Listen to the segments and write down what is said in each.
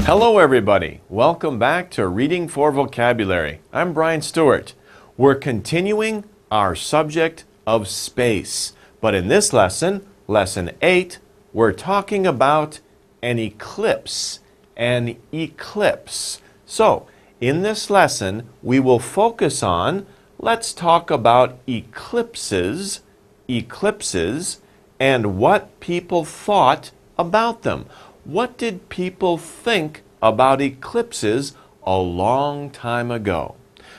Hello everybody, welcome back to Reading for Vocabulary. I'm Brian Stewart. We're continuing our subject of space, but in this lesson, lesson 8, we're talking about an eclipse. An eclipse. So, in this lesson, we will focus on, let's talk about eclipses, and what people thought about them. What did people think about eclipses a long time ago?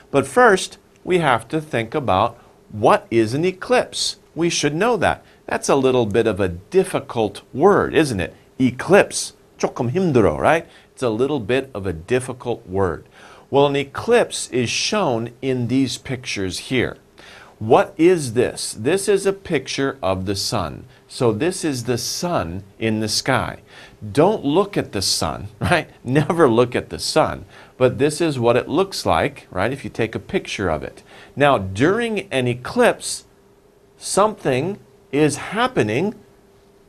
But first, we have to think about what is an eclipse. We should know that. That's a little bit of a difficult word, isn't it? Eclipse. 조금 힘들어, right? It's a little bit of a difficult word. Well, an eclipse is shown in these pictures here. What is this? This is a picture of the sun. So this is the sun in the sky. Don't look at the sun, right? Never look at the sun. But this is what it looks like, right, if you take a picture of it. Now, during an eclipse, something is happening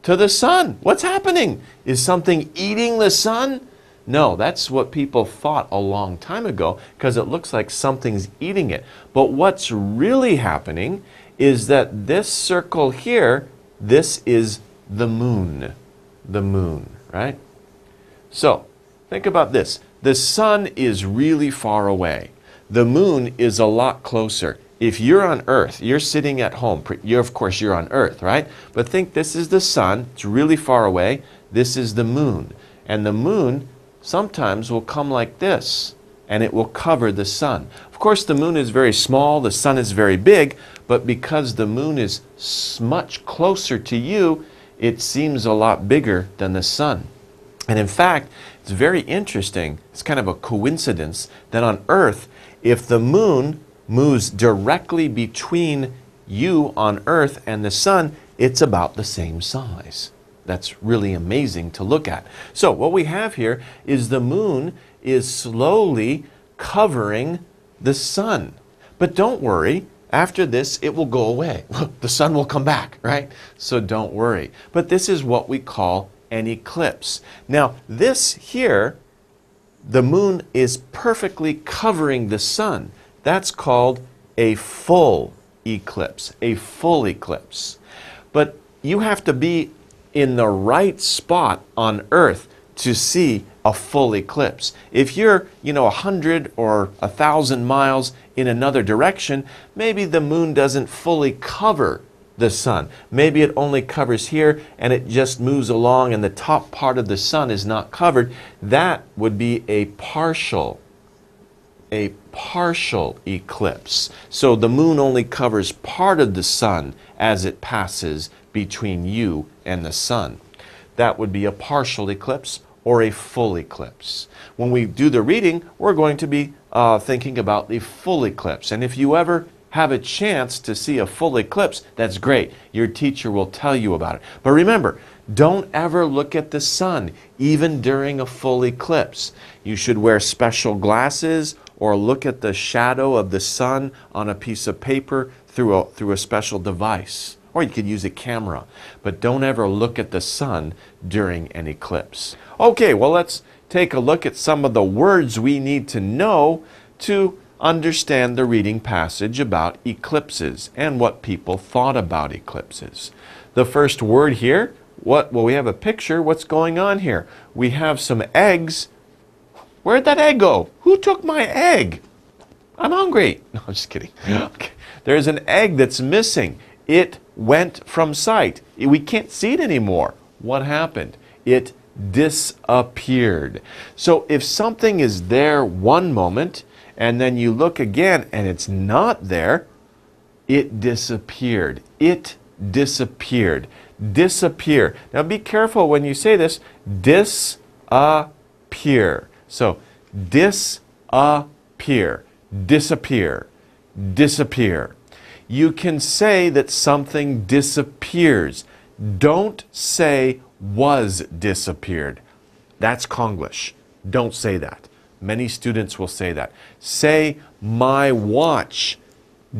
to the sun. What's happening? Is something eating the sun? No, that's what people thought a long time ago because it looks like something's eating it. But what's really happening is that this circle here, this is the moon. The moon, right? So, think about this. The sun is really far away. The moon is a lot closer. If you're on Earth, you're sitting at home. Of course, you're on Earth, right? But think this is the sun. It's really far away. This is the moon. And the moon sometimes will come like this, and it will cover the sun. Of course, the moon is very small, the sun is very big, but because the moon is much closer to you, it seems a lot bigger than the sun. And in fact, it's very interesting, it's kind of a coincidence, that on Earth, if the moon moves directly between you on Earth and the sun, it's about the same size. That's really amazing to look at. So what we have here is the moon is slowly covering the sun. But don't worry, after this it will go away. The sun will come back, right? So don't worry. But this is what we call an eclipse. Now this here, the moon is perfectly covering the sun. That's called a full eclipse, a full eclipse. But you have to be in the right spot on Earth to see a full eclipse. If you're, 100 or 1,000 miles in another direction, maybe the moon doesn't fully cover the sun. Maybe it only covers here and it just moves along and the top part of the sun is not covered. That would be a partial eclipse. So the moon only covers part of the sun as it passes between you and the sun. That would be a partial eclipse or a full eclipse. When we do the reading, we're going to be thinking about the full eclipse. And if you ever have a chance to see a full eclipse, that's great. Your teacher will tell you about it. But remember, don't ever look at the sun, even during a full eclipse. You should wear special glasses or look at the shadow of the sun on a piece of paper through a special device. Or you could use a camera. But don't ever look at the sun during an eclipse. Okay, well, let's take a look at some of the words we need to know to understand the reading passage about eclipses and what people thought about eclipses. The first word here, well, we have a picture. What's going on here? We have some eggs. Where'd that egg go? Who took my egg? I'm hungry. No, I'm just kidding. Okay. There's an egg that's missing. It went from sight. We can't see it anymore. What happened? It disappeared. So if something is there one moment and then you look again and it's not there, it disappeared. It disappeared. Disappear. Now be careful when you say this. Disappear. So disappear. Disappear. Disappear. You can say that something disappears. Don't say was disappeared. That's Konglish. Don't say that. Many students will say that. Say, my watch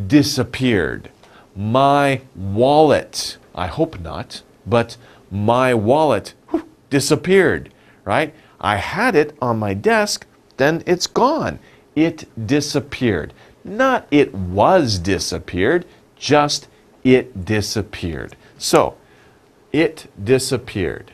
disappeared. My wallet, I hope not, but my wallet disappeared, right? I had it on my desk, then it's gone. It disappeared. Not it was disappeared, just it disappeared. So, it disappeared.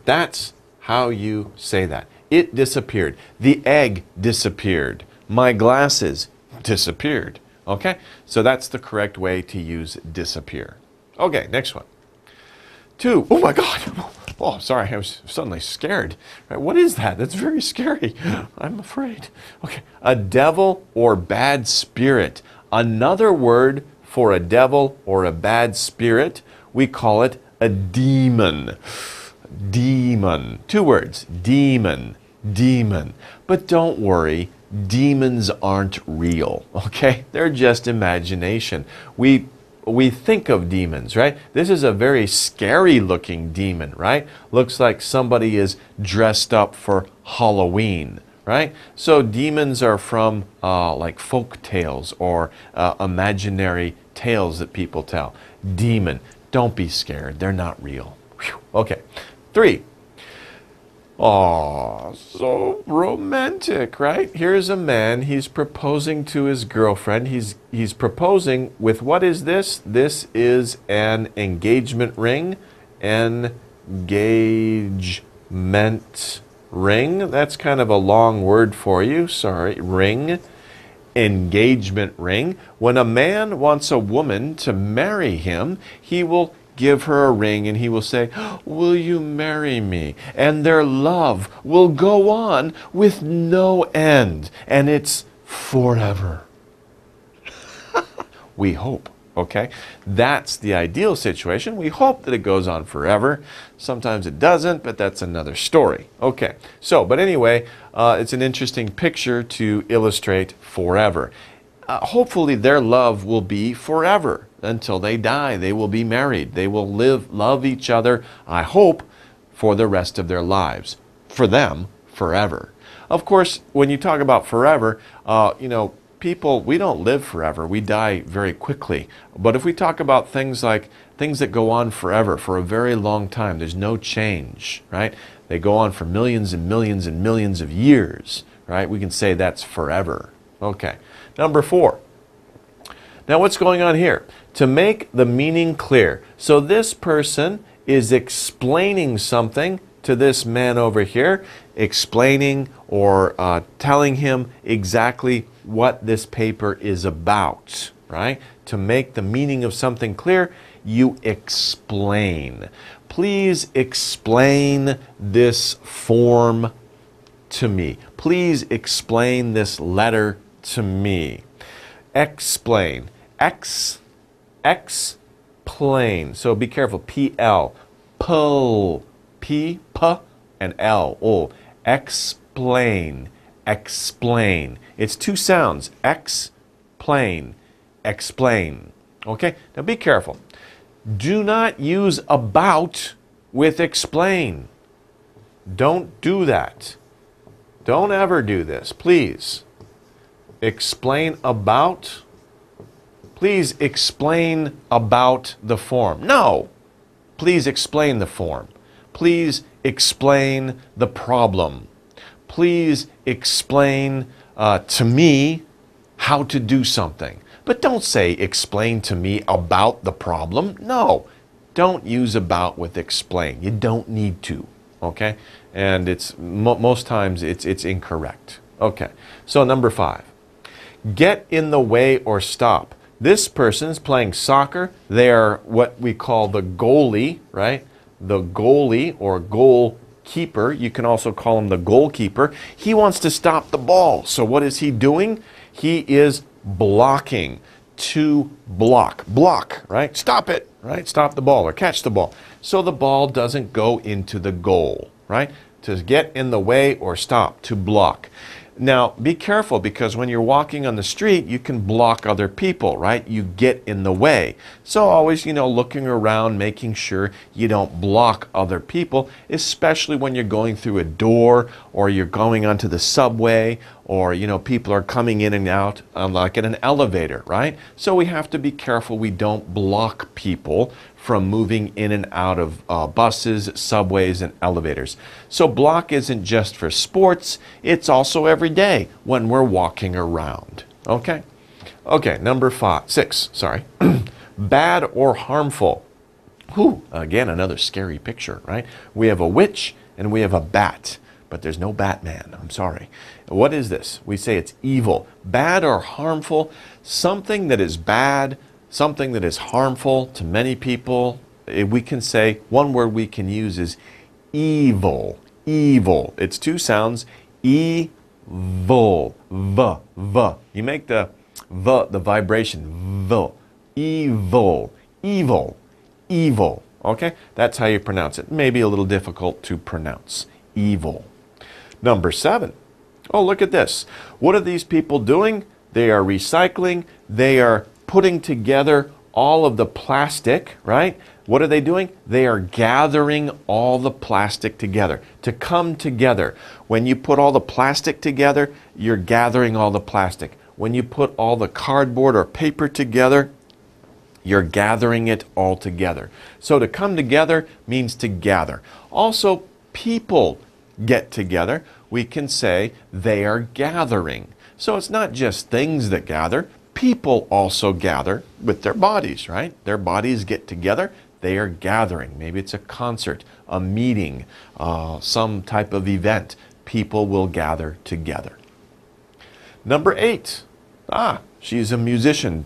That's how you say that. It disappeared. The egg disappeared. My glasses disappeared. Okay? So that's the correct way to use disappear. Okay, next one. 2. Oh my God. Oh, sorry. I was suddenly scared. Right, what is that? That's very scary. I'm afraid. Okay. A devil or bad spirit. Another word for a devil or a bad spirit, we call it a demon. Demon. 2 words. Demon. Demon. But don't worry, demons aren't real, okay? They're just imagination. We think of demons, right? This is a very scary looking demon, right? Looks like somebody is dressed up for Halloween, right? So demons are from like folk tales or imaginary tales that people tell. Demon. Don't be scared. They're not real. Whew. Okay. 3. Oh, so romantic, right? Here's a man, he's proposing to his girlfriend. He's proposing with, what is this? This is an engagement ring. Engagement ring. That's kind of a long word for you. Sorry, ring. Engagement ring. When a man wants a woman to marry him, he will give her a ring and he will say, will you marry me? And their love will go on with no end. And it's forever. We hope, okay? That's the ideal situation. We hope that it goes on forever. Sometimes it doesn't, but that's another story. Okay, so, but anyway, it's an interesting picture to illustrate forever. Hopefully their love will be forever. Until they die, they will be married. They will love each other, I hope, for the rest of their lives. For them, forever. Of course, when you talk about forever, you know, people, we don't live forever. We die very quickly. But if we talk about things like things that go on forever, for a very long time, there's no change, right? They go on for millions and millions and millions of years, right? We can say that's forever. Okay. Number 4. Now what's going on here? To make the meaning clear. So this person is explaining something to this man over here, explaining or telling him exactly what this paper is about, right? To make the meaning of something clear, you explain. Please explain this form to me. Please explain this letter to me. Explain. Explain. So be careful. P-L. Pull. P, P, and L. O. Explain. Explain. It's 2 sounds. Explain. Explain. Okay? Now be careful. Do not use about with explain. Don't do that. Don't ever do this. Please. Explain about. Please explain about the form. No. Please explain the form. Please explain the problem. Please explain to me how to do something. But don't say explain to me about the problem. No. Don't use about with explain. You don't need to. Okay? And it's most times it's incorrect. Okay. So number 5. Get in the way or stop. This person's playing soccer. They are what we call the goalie, right? The goalie or goalkeeper. You can also call him the goalkeeper. He wants to stop the ball. So what is he doing? He is blocking. To block. Block, right? Stop it, right? Stop the ball or catch the ball. So the ball doesn't go into the goal, right? To get in the way or stop. To block. Now, be careful because when you're walking on the street, you can block other people, right? You get in the way. So always, looking around, making sure you don't block other people, especially when you're going through a door or you're going onto the subway or, you know, people are coming in and out like in an elevator, right? So we have to be careful we don't block people from moving in and out of buses, subways, and elevators. So block isn't just for sports, it's also every day when we're walking around, okay? Okay, number 6, sorry. Bad or harmful. Whew, again, another scary picture, right? We have a witch and we have a bat, but there's no Batman, I'm sorry. What is this? We say it's evil. Bad or harmful, something that is bad, something that is harmful to many people. We can say, one word we can use is evil. Evil. It's 2 sounds, evil, v. You make the vibration, v. Evil, evil, evil. Okay, that's how you pronounce it. Maybe a little difficult to pronounce. Evil. Number 7. Oh, look at this. What are these people doing? They are recycling. They are putting together all of the plastic, right? What are they doing? They are gathering all the plastic together, to come together. When you put all the plastic together, you're gathering all the plastic. When you put all the cardboard or paper together, you're gathering it all together. So to come together means to gather. Also, people get together. We can say they are gathering. So it's not just things that gather. People also gather with their bodies, right? Their bodies get together. They are gathering. Maybe it's a concert, a meeting, some type of event. People will gather together. Number 8. She's a musician,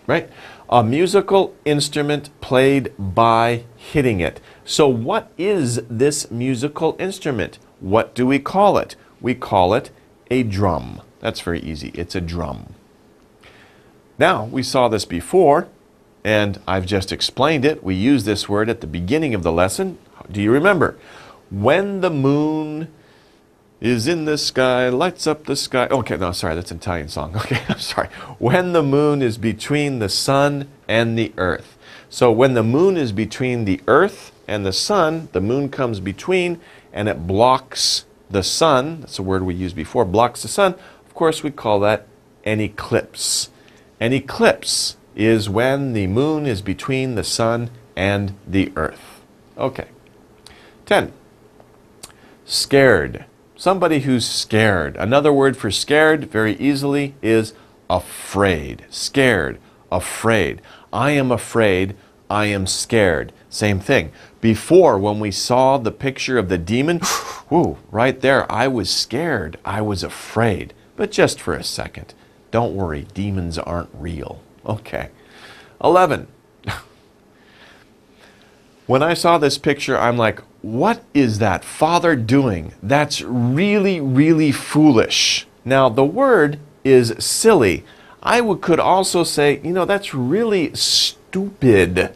right? A musical instrument played by hitting it. So what is this musical instrument? What do we call it? We call it a drum. That's very easy. It's a drum. Now, we saw this before, and I've just explained it. We used this word at the beginning of the lesson. Do you remember? When the moon is in the sky, lights up the sky. Okay, no, sorry, that's an Italian song. Okay, I'm sorry. When the moon is between the sun and the earth. So when the moon is between the earth and the sun, the moon comes between and it blocks the sun. That's a word we used before, blocks the sun. Of course, we call that an eclipse. An eclipse is when the moon is between the sun and the earth. Okay. 10. Scared. Somebody who's scared. Another word for scared, very easily, is afraid. Scared, afraid. I am afraid, I am scared. Same thing. Before, when we saw the picture of the demon, whoo, right there, I was scared, I was afraid. But just for a second. Don't worry, demons aren't real. Okay. 11. When I saw this picture, I'm like, what is that father doing? That's really, really foolish. Now, the word is silly. I could also say, you know, that's really stupid.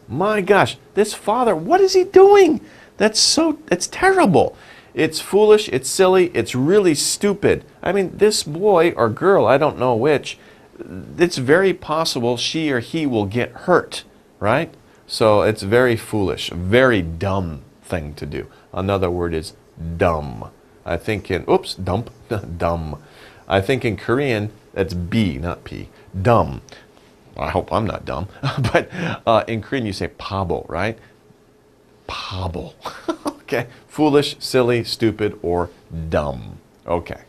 My gosh, this father, what is he doing? It's terrible. It's foolish, it's silly, it's really stupid. I mean, this boy or girl, I don't know which, it's very possible she or he will get hurt, right? So it's very foolish, very dumb thing to do. Another word is dumb. I think in, dumb. I think in Korean, that's B, not P. Dumb. I hope I'm not dumb. But in Korean, you say pabo, right? Pabo. Okay. Foolish, silly, stupid, or dumb. Okay.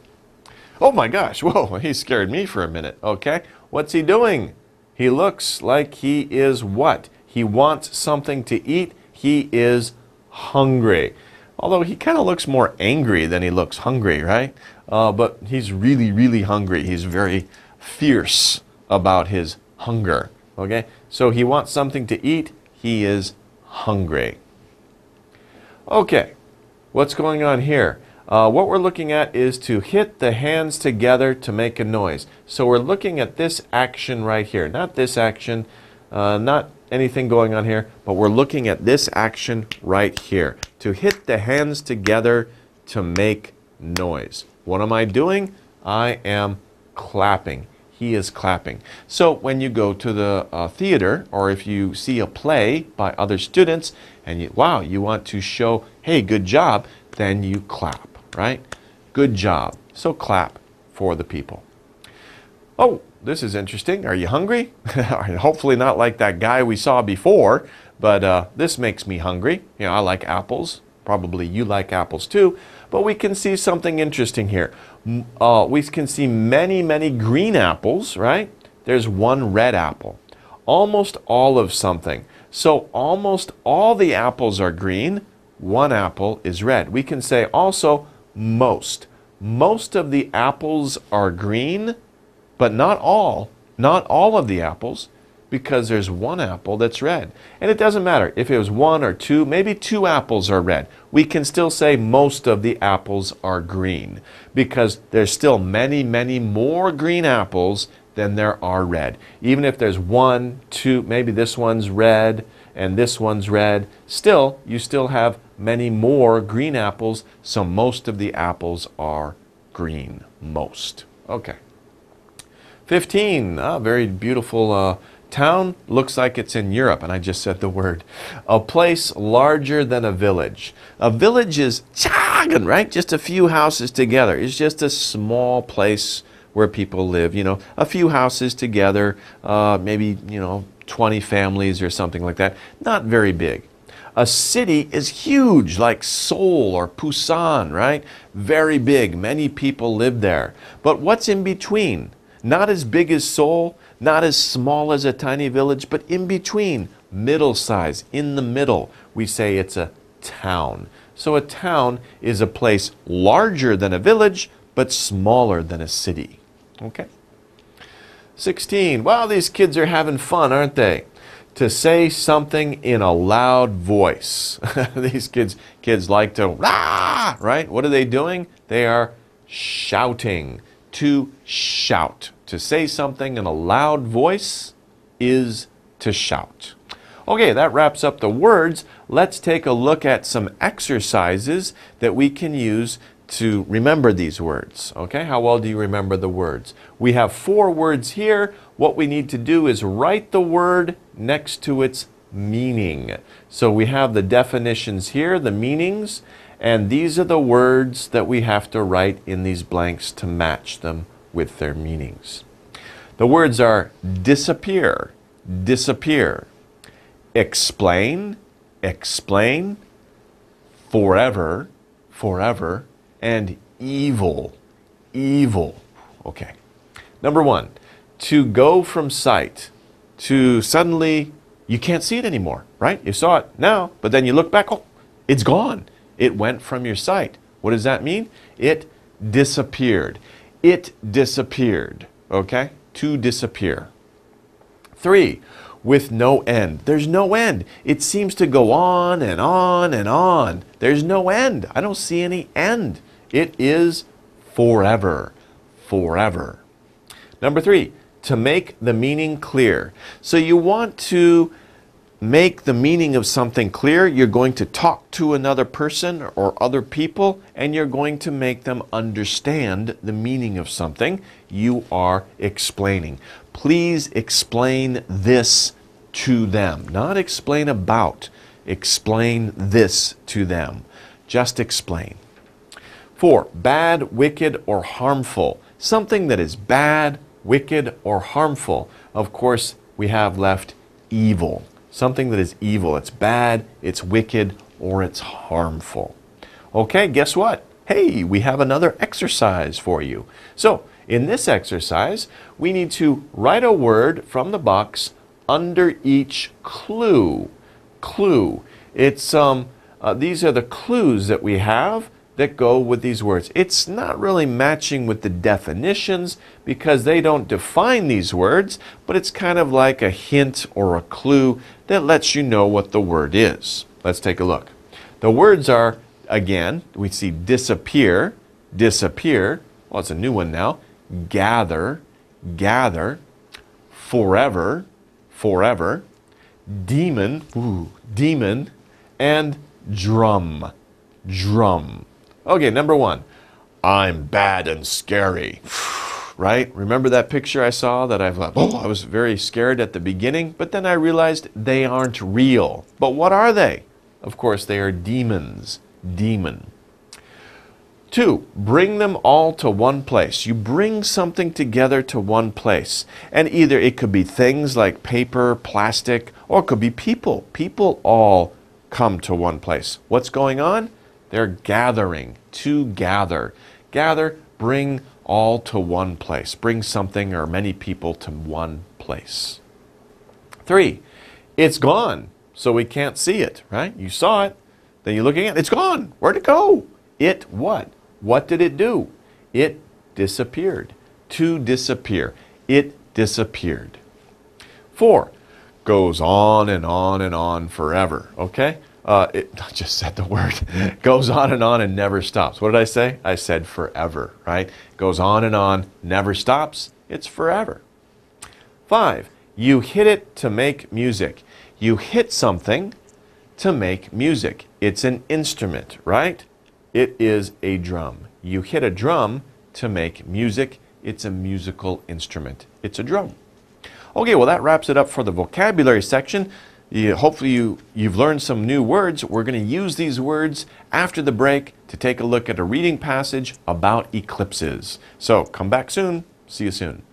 Oh my gosh. Whoa, he scared me for a minute. Okay. What's he doing? He looks like he is what? He wants something to eat. He is hungry. Although he kind of looks more angry than he looks hungry, right? But he's really, really hungry. He's very fierce about his hunger. Okay? So he wants something to eat. He is hungry. Okay. What's going on here? What we're looking at is to hit the hands together to make a noise. So we're looking at this action right here. Not this action, not anything going on here, but we're looking at this action right here. To hit the hands together to make noise. What am I doing? I am clapping. He is clapping. So when you go to the theater, or if you see a play by other students, and you want to show, hey, good job, then you clap, right? Good job. So clap for the people. Oh, this is interesting. Are you hungry? Hopefully not like that guy we saw before, but this makes me hungry. You know, I like apples. Probably you like apples too. But we can see something interesting here. We can see many, many green apples, right? There's one red apple. Almost all of something. So almost all the apples are green. One apple is red. We can say also most. Most of the apples are green, but not all. Not all of the apples, because there's one apple that's red. And it doesn't matter if it was one or two, maybe two apples are red. We can still say most of the apples are green, because there's still many, many more green apples than there are red. Even if there's one, two, maybe this one's red and this one's red, still, you still have many more green apples, so most of the apples are green. Most. Okay. 15, very beautiful town. Looks like it's in Europe, and I just said the word. A place larger than a village. A village is chagan, right? Just a few houses together. It's just a small place where people live, you know, a few houses together, maybe, 20 families or something like that. Not very big. A city is huge, like Seoul or Busan, right? Very big. Many people live there. But what's in between? Not as big as Seoul, not as small as a tiny village, but in between, middle size, in the middle. We say it's a town. So a town is a place larger than a village, but smaller than a city. Okay. 16. Wow, these kids are having fun, aren't they? To say something in a loud voice. These kids like to rah, right? What are they doing? They are shouting. To shout. To say something in a loud voice is to shout. Okay, that wraps up the words. Let's take a look at some exercises that we can use to remember these words. Okay, how well do you remember the words? We have 4 words here. What we need to do is write the word next to its meaning. So we have the definitions here, the meanings, and these are the words that we have to write in these blanks to match them with their meanings. The words are disappear, disappear, explain, explain, forever, forever, and evil, evil. Okay. Number 1, to go from sight, to suddenly you can't see it anymore, right? You saw it now, but then you look back, oh, it's gone. It went from your sight. What does that mean? It disappeared. It disappeared. Okay? To disappear. 3, with no end. There's no end. It seems to go on and on and on. There's no end. I don't see any end. It is forever. Forever. Number 3, to make the meaning clear. So you want to make the meaning of something clear. You're going to talk to another person or other people, and you're going to make them understand the meaning of something you are explaining. Please explain this to them. Not explain about. Explain this to them. Just explain. 4, bad, wicked, or harmful. Something that is bad, wicked, or harmful. Of course, we have left evil. Something that is evil. It's bad, it's wicked, or it's harmful. Okay, guess what? Hey, we have another exercise for you. So, in this exercise, we need to write a word from the box under each clue. Clue. It's these are the clues that we have that go with these words. It's not really matching with the definitions because they don't define these words, but it's kind of like a hint or a clue that lets you know what the word is. Let's take a look. The words are, again, we see disappear, disappear. Well, it's a new one now. Gather, gather, forever, forever, demon, demon, and drum, drum. Okay, number 1, I'm bad and scary, right? Remember that picture I saw that I was very scared at the beginning, but then I realized they aren't real. But what are they? Of course, they are demons, demon. 2, bring them all to one place. You bring something together to one place. And either it could be things like paper, plastic, or it could be people. People all come to one place. What's going on? They're gathering, to gather. Gather, bring all to one place. Bring something or many people to one place. 3, it's gone, so we can't see it, right? You saw it, then you're looking at it, it's gone. Where'd it go? It what? What did it do? It disappeared. To disappear. It disappeared. 4, goes on and on and on forever, okay? I just said the word. Goes on and never stops. What did I say? I said forever, right? Goes on and on, never stops. It's forever. 5, you hit it to make music. You hit something to make music. It's an instrument, right? It is a drum. You hit a drum to make music. It's a musical instrument. It's a drum. Okay, well that wraps it up for the vocabulary section. Hopefully you've learned some new words. We're going to use these words after the break to take a look at a reading passage about eclipses. So come back soon. See you soon.